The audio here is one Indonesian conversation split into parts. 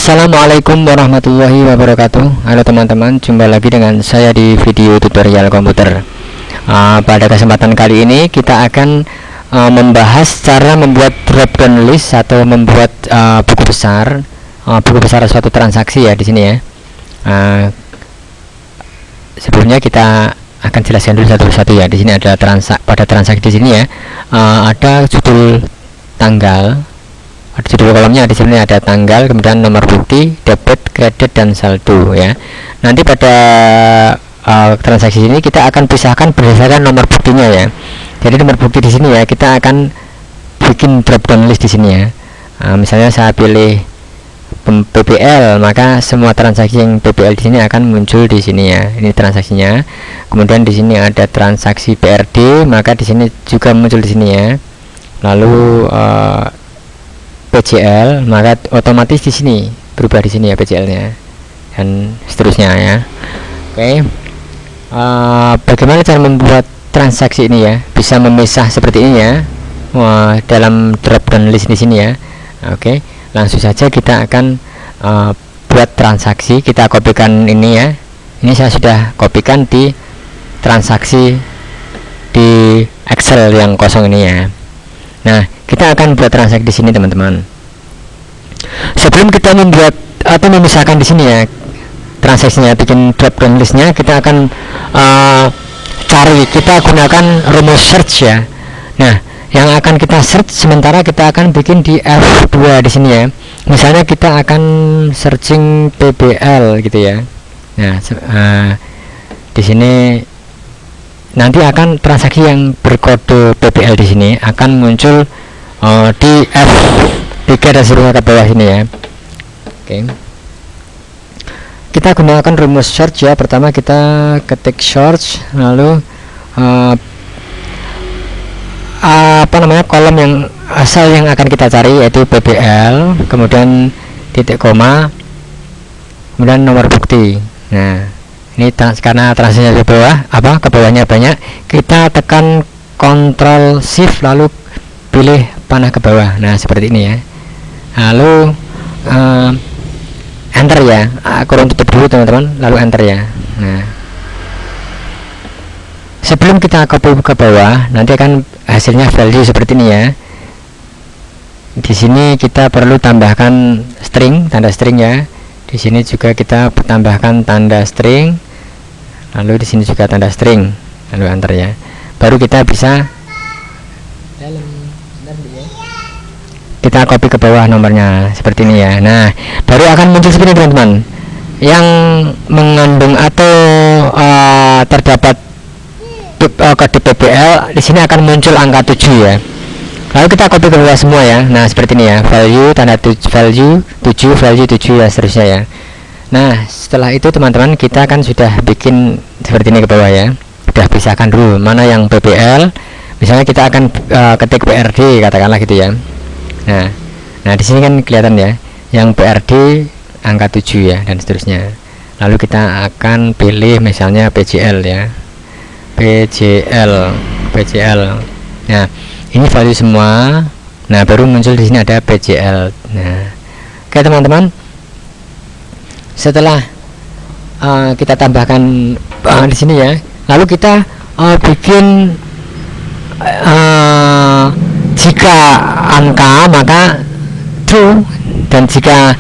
Assalamualaikum warahmatullahi wabarakatuh. Halo teman-teman, jumpa lagi dengan saya di video tutorial komputer. Pada kesempatan kali ini kita akan membahas cara membuat drop down list atau membuat buku besar suatu transaksi ya di sini ya. Sebelumnya kita akan jelaskan dulu satu-satu ya. Di sini ada pada transaksi di sini ya. Ada judul tanggal. Ada judul kolomnya, di sini ada tanggal, kemudian nomor bukti, debit, kredit, dan saldo ya. Nanti pada transaksi ini kita akan pisahkan berdasarkan nomor buktinya ya. Jadi nomor bukti di sini ya, kita akan bikin drop down list di sini ya. Misalnya saya pilih PBL, maka semua transaksi yang PBL di sini akan muncul di sini ya. Ini transaksinya. Kemudian di sini ada transaksi PRD, maka di sini juga muncul di sini ya. Lalu PJL, maka otomatis di sini berubah di sini ya PJL-nya dan seterusnya ya. Oke. Bagaimana cara membuat transaksi ini ya? Bisa memisah seperti ini ya. Dalam drop down list di sini ya. Oke. Langsung saja kita akan buat transaksi. Kita kopikan ini ya. Ini saya sudah kopikan di transaksi di Excel yang kosong ini ya. Nah, kita akan buat transaksi di sini teman-teman. Sebelum kita membuat atau memisahkan di sini ya transaksinya, bikin drop down listnya, kita akan kita gunakan rumus search ya. Nah, yang akan kita search sementara kita akan bikin di F2 di sini ya. Misalnya kita akan searching PBL gitu ya. Nah, di sini nanti akan transaksi yang berkode PBL di sini akan muncul di F3 dan seterusnya ke bawah sini ya. Oke. Kita gunakan rumus search ya. Pertama kita ketik search, lalu kolom yang asal yang akan kita cari yaitu PBL, kemudian titik koma, kemudian nomor bukti. Nah, ini karena transaksinya di bawah, ke bawahnya banyak, kita tekan Ctrl Shift lalu pilih panah ke bawah. Nah, seperti ini ya. Lalu enter ya. Kurung tutup dulu teman-teman, lalu enter ya. Nah, sebelum kita copy ke bawah, nanti akan hasilnya value seperti ini ya. Di sini kita perlu tambahkan string, tanda string ya. Di sini juga kita tambahkan tanda string, lalu di sini juga tanda string, lalu enter ya. Baru kita bisa kita copy ke bawah nomornya seperti ini ya. Nah, baru akan muncul seperti ini teman-teman, yang mengandung atau terdapat kode PBL. Di sini akan muncul angka 7 ya. Lalu kita copy ke bawah semua ya. Nah, seperti ini ya, value tanda value 7 ya, seterusnya ya. Nah, setelah itu teman-teman, kita kan sudah bikin seperti ini ke bawah ya. Sudah pisahkan dulu mana yang PBL. Misalnya kita akan ketik PRD katakanlah gitu ya. Nah, di sini kan kelihatan ya, yang PRD angka 7 ya, dan seterusnya. Lalu kita akan pilih misalnya PJL ya. PJL. Nah, ini value semua. Nah, baru muncul di sini ada PJL. Nah, oke teman-teman. Setelah kita tambahkan di sini ya, lalu kita bikin jika angka maka true, dan jika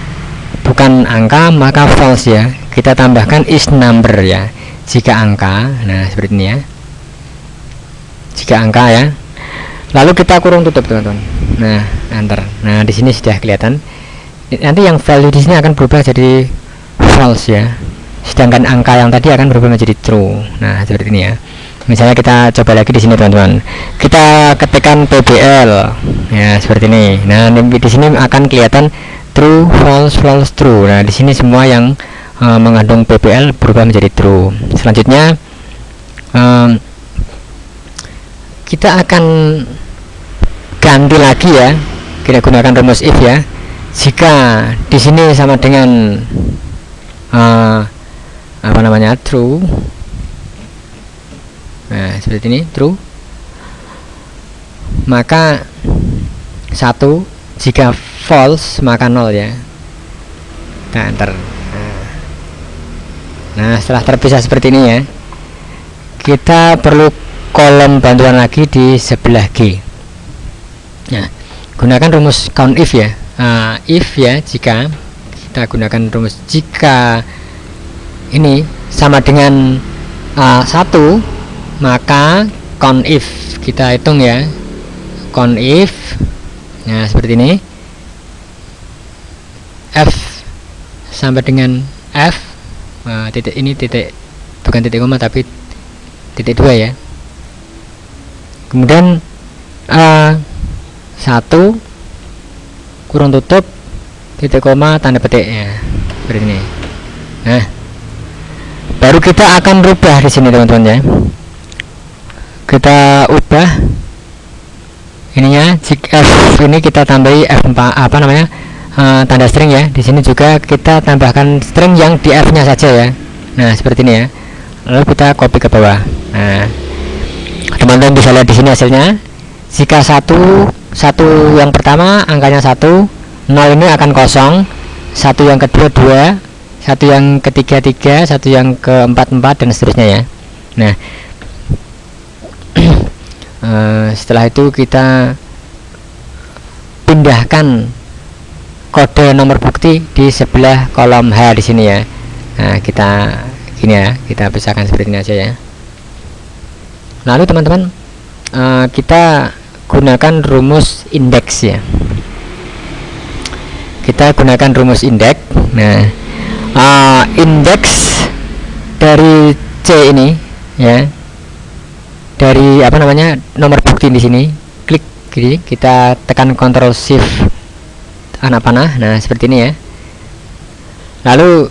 bukan angka maka false ya. Kita tambahkan is number ya. Jika angka, nah seperti ini ya. Jika angka ya. Lalu kita kurung tutup teman-teman. Nah, enter. Nah, di sini sudah kelihatan. Nanti yang value di sini akan berubah jadi false ya. Sedangkan angka yang tadi akan berubah menjadi true. Nah, seperti ini ya. Misalnya kita coba lagi di sini teman-teman. Kita ketikkan PBL. Ya, seperti ini. Nah, di sini akan kelihatan true, false, false, true. Nah, di sini semua yang mengandung PBL berubah menjadi true. Selanjutnya kita akan ganti lagi ya. Kita gunakan rumus if ya. Jika di sini sama dengan true. Nah, seperti ini true. Maka 1, jika false maka 0 ya. kita enter. Nah, setelah terpisah seperti ini ya, kita perlu kolom bantuan lagi di sebelah G. Nah, gunakan rumus count if ya. If ya, jika kita gunakan rumus jika ini sama dengan 1, maka count if kita hitung ya, count if. Nah, seperti ini, F sampai dengan F, titik ini titik, bukan titik koma tapi titik 2 ya. Kemudian 1 kurung tutup titik koma tanda petik ya, seperti ini. Nah, baru kita akan rubah di sini teman-teman ya. Kita ubah ininya, jika F ini kita tambahi F4 apa namanya, tanda string ya. Di sini juga kita tambahkan string yang di F-nya saja ya. Nah, seperti ini ya. Lalu kita copy ke bawah. Nah, teman-teman bisa lihat di sini hasilnya. Jika satu yang pertama angkanya 1, 0 ini akan kosong, 1 yang kedua 2, 1 yang ketiga 3, 1 yang keempat 4 dan seterusnya ya. Nah, setelah itu kita pindahkan kode nomor bukti di sebelah kolom H di sini ya. Nah, kita gini ya, kita pisahkan seperti ini aja ya. Lalu teman-teman, kita gunakan rumus indeks ya. Kita gunakan rumus indeks. Nah, indeks dari C ini ya, dari apa namanya, nomor bukti di sini, klik gini, kita tekan Ctrl Shift anak panah. Nah, seperti ini ya. Lalu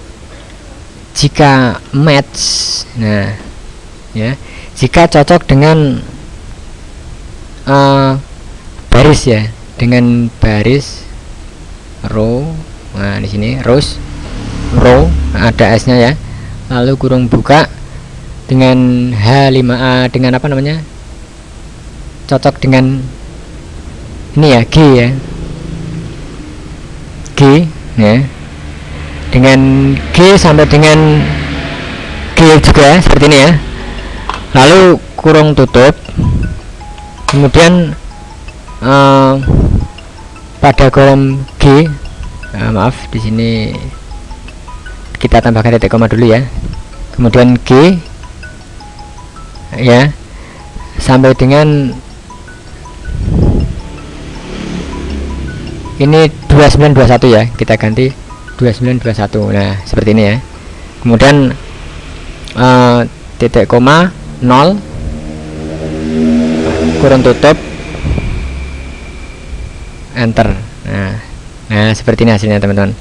jika match, nah ya, jika cocok dengan baris ya, dengan baris row. Nah, di sini rows, row, ada S nya ya. Lalu kurung buka dengan H5A, dengan apa namanya, cocok dengan ini ya, G ya, G ya, dengan G sampai dengan G juga seperti ini ya. Lalu kurung tutup, kemudian pada kolom G, maaf, di sini kita tambahkan titik koma dulu ya, kemudian G ya, sampai dengan ini 2921 ya, kita ganti 2921. Nah, seperti ini ya. Kemudian titik koma 0 kurung tutup enter. Nah, seperti ini hasilnya teman-teman.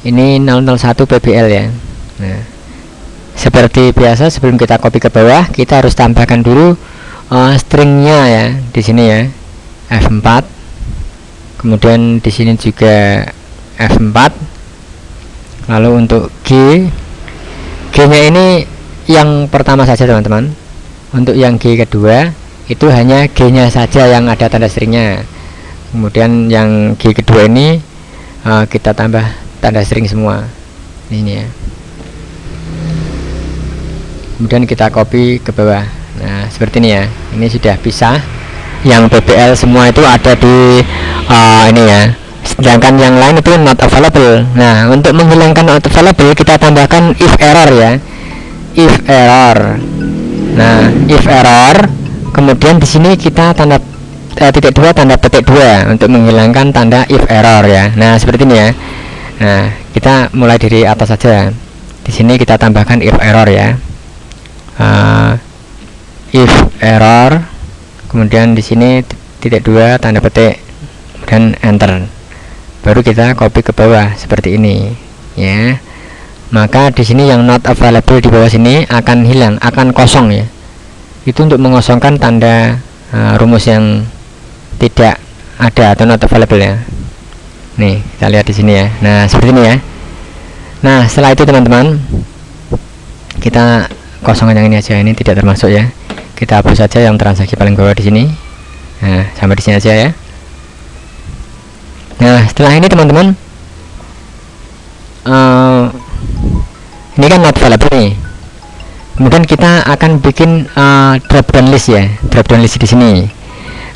Ini 001 PBL ya. Nah, seperti biasa, sebelum kita copy ke bawah, kita harus tambahkan dulu stringnya ya, di sini ya, F4. Kemudian di sini juga F4. Lalu untuk G-nya ini yang pertama saja teman-teman. Untuk yang G kedua itu hanya G-nya saja yang ada tanda stringnya. Kemudian yang G kedua ini kita tambah tanda string semua ini ya. Kemudian kita copy ke bawah. Nah, seperti ini ya. Ini sudah pisah. Yang PBL semua itu ada di ini ya. Sedangkan yang lain itu not available. Nah, untuk menghilangkan not available, kita tambahkan if error ya. If error. Nah, if error. Kemudian di sini kita tanda titik 2 tanda petik 2 untuk menghilangkan tanda if error ya. Nah, seperti ini ya. Nah, kita mulai dari atas saja. Di sini kita tambahkan if error ya. If error. Kemudian di sini titik 2 tanda petik, kemudian enter. Baru kita copy ke bawah seperti ini ya. Maka di sini yang not available di bawah sini akan hilang, akan kosong ya. Itu untuk mengosongkan tanda rumus yang tidak ada atau not available ya. Nih, kita lihat di sini ya. Nah, seperti ini ya. Nah, setelah itu teman-teman, kita kosongkan yang ini aja, ini tidak termasuk ya. Kita hapus saja yang transaksi paling bawah di sini. Nah, sampai di sini aja ya. Nah, setelah ini teman-teman, Ini kan not available nih. Kemudian kita akan bikin drop down list ya, drop down list di sini.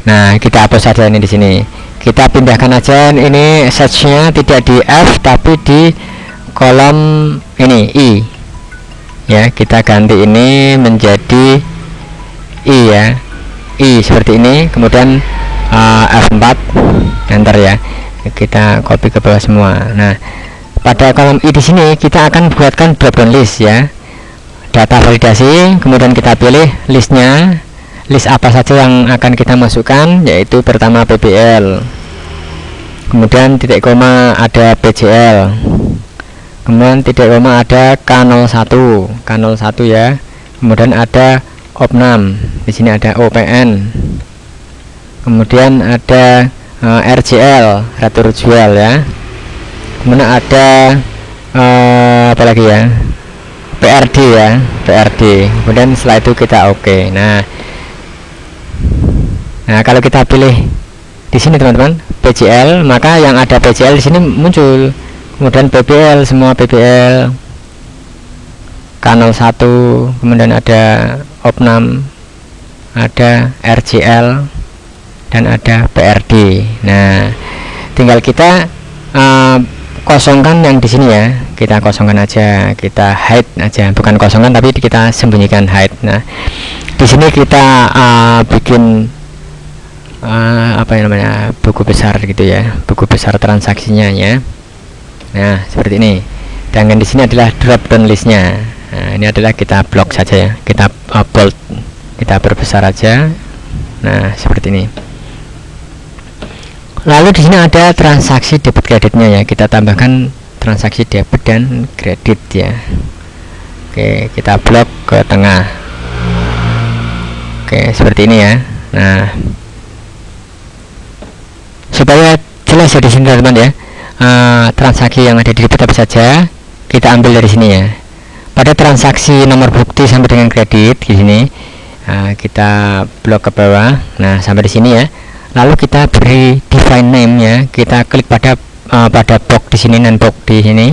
Nah, kita hapus saja ini di sini. Kita pindahkan aja ini search-nya tidak di F tapi di kolom ini I. Ya, kita ganti ini menjadi I ya. I seperti ini, kemudian F4 enter ya. Kita copy ke bawah semua. Nah, pada kolom I di sini kita akan buatkan drop down list ya. Data validasi, kemudian kita pilih listnya. List apa saja yang akan kita masukkan, yaitu pertama PBL, kemudian titik koma ada PJL, kemudian titik koma ada K01 ya, kemudian ada OP6, di sini ada OPN, kemudian ada RJL, retur jual ya, kemudian ada apa lagi ya, PRD ya, PRD, kemudian setelah itu kita oke. Nah, kalau kita pilih di sini teman-teman PJL, maka yang ada PJL di sini muncul. Kemudian PBL, semua PBL, K01, kemudian ada OP6, ada RJL, dan ada PRD. Nah, tinggal kita kosongkan yang di sini ya. Kita kosongkan aja, kita hide aja, bukan kosongkan tapi kita sembunyikan hide. Nah, di sini kita bikin apa yang namanya buku besar gitu ya, buku besar transaksinya ya. Nah, seperti ini. Dan di sini adalah drop down listnya. Nah, ini adalah kita blok saja ya, kita bold, kita perbesar aja. Nah, seperti ini. Lalu di sini ada transaksi debit kreditnya ya, kita tambahkan transaksi debit dan kredit ya. Oke, kita blok ke tengah. Oke, seperti ini ya. Nah, supaya jelas ya di sini teman-teman ya, transaksi yang ada di debit apa saja kita ambil dari sini ya. Pada transaksi nomor bukti sampai dengan kredit di sini, kita blok ke bawah. Nah, sampai di sini ya. Lalu kita beri define name ya. Kita klik pada box di sini, non box di sini.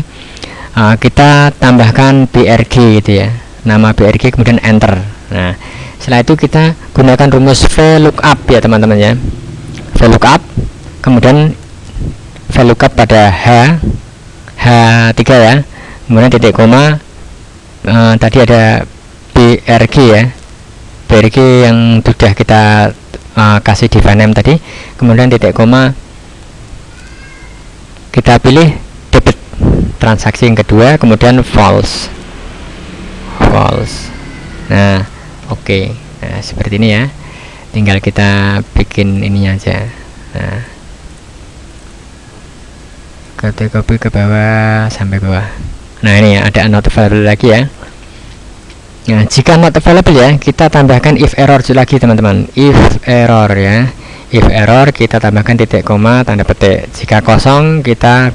Kita tambahkan BRG gitu ya. Nama BRG kemudian enter. Nah, setelah itu kita gunakan rumus VLOOKUP ya teman-teman ya. VLOOKUP, kemudian VLOOKUP pada H3 ya. Kemudian titik koma, tadi ada BRG ya. BRG yang sudah kita kasih define name tadi, kemudian titik koma, kita pilih debit transaksi yang kedua, kemudian false. Nah, oke. Nah, seperti ini ya, tinggal kita bikin ininya aja. Nah, kita copy ke bawah sampai bawah. Nah, ini ya, ada not available lagi ya. Nah, jika not available ya, kita tambahkan if error lagi teman-teman. If error ya, if error kita tambahkan titik koma tanda petik. Jika kosong kita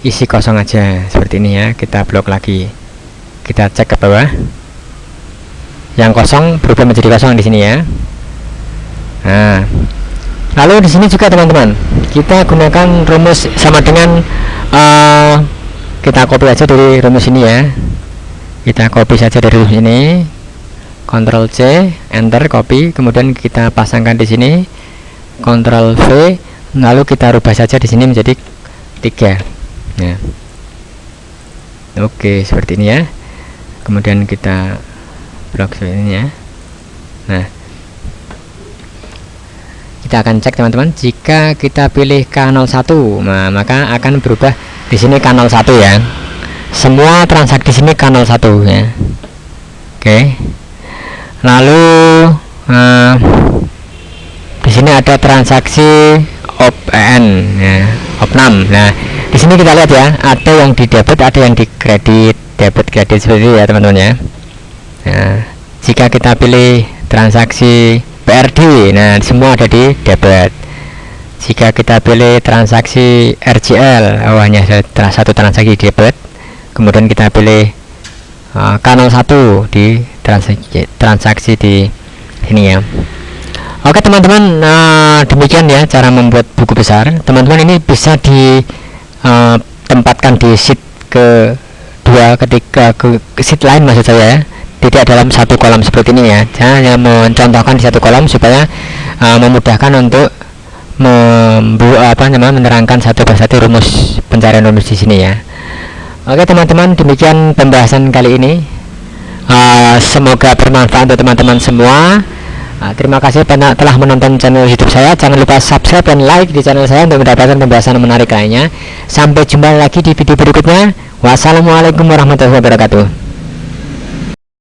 isi kosong aja seperti ini ya. Kita blok lagi, kita cek ke bawah, yang kosong berubah menjadi kosong di sini ya. Nah, lalu di sini juga teman-teman kita gunakan rumus sama dengan kita copy aja dari rumus ini ya. Kita copy saja dari sini, Ctrl C, enter, copy, kemudian kita pasangkan di sini, Ctrl V, lalu kita rubah saja di sini menjadi 3. Nah, oke, seperti ini ya. Kemudian kita blok seperti ini ya. Nah, kita akan cek teman-teman. Jika kita pilih K01, nah, maka akan berubah di sini K01 ya. Semua transaksi di sini K01 ya. Oke. Lalu di sini ada transaksi OPN ya, OP6. Nah, di sini kita lihat ya, ada yang di debit, ada yang di kredit, debit kredit seperti itu ya teman-teman ya. Nah, jika kita pilih transaksi PRD, nah semua ada di debit. Jika kita pilih transaksi RJL, hanya ada satu transaksi debit. Kemudian kita pilih K01 di transaksi di sini ya. Oke teman-teman, demikian ya cara membuat buku besar. Teman-teman ini bisa ditempatkan di sheet ke-2 dua ketika ke sheet lain maksud saya ya, tidak dalam satu kolom seperti ini ya. Saya hanya mencontohkan di satu kolom supaya memudahkan untuk menerangkan satu persatu rumus pencarian rumus di sini ya. Oke teman-teman, demikian pembahasan kali ini. Semoga bermanfaat untuk teman-teman semua. Terima kasih telah menonton channel YouTube saya. Jangan lupa subscribe dan like di channel saya untuk mendapatkan pembahasan menarik lainnya. Sampai jumpa lagi di video berikutnya. Wassalamualaikum warahmatullahi wabarakatuh.